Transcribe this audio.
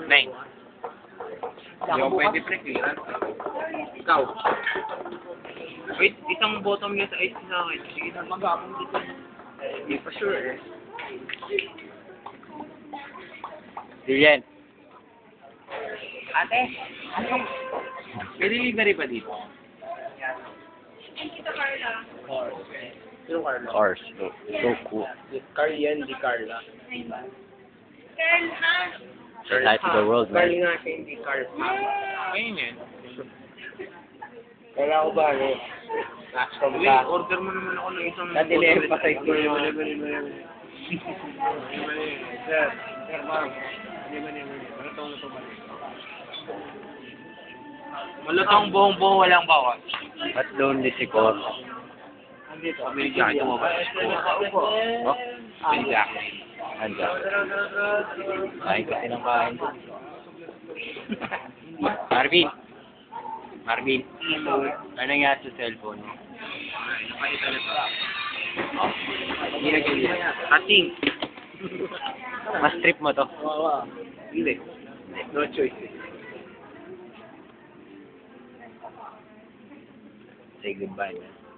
9. Hindi ako pwede pre, clear. Ikaw. Wait, isang bottom niya sa ice sa akin. Sige na, mag-aapong dito. Hindi pa sure eh. Julian. Ate, anong... May delivery pa dito? Sino Carla? Cars. So cool. Carl yan, di Carla. Say hi to the world, Carl man. nga siya, hindi Carl. Ayun yan. Kaya ako ba, ano? Nascom ka. Order mo naman ako ng isang... Dati pa sa ito yung... Sir, ma'am. Malutong buong-buo, walang bawas. At lonely si Cor. Andito. Pamili jacket mo ba? Oh? Pamili jacket. Andiyan. Kain kasi ng kain. Marvin. Marvin. Ano nangyari sa cellphone mo? Hindi na ganyan. Ating. Mas trip mo to. Hindi. No choice. Say goodbye, man.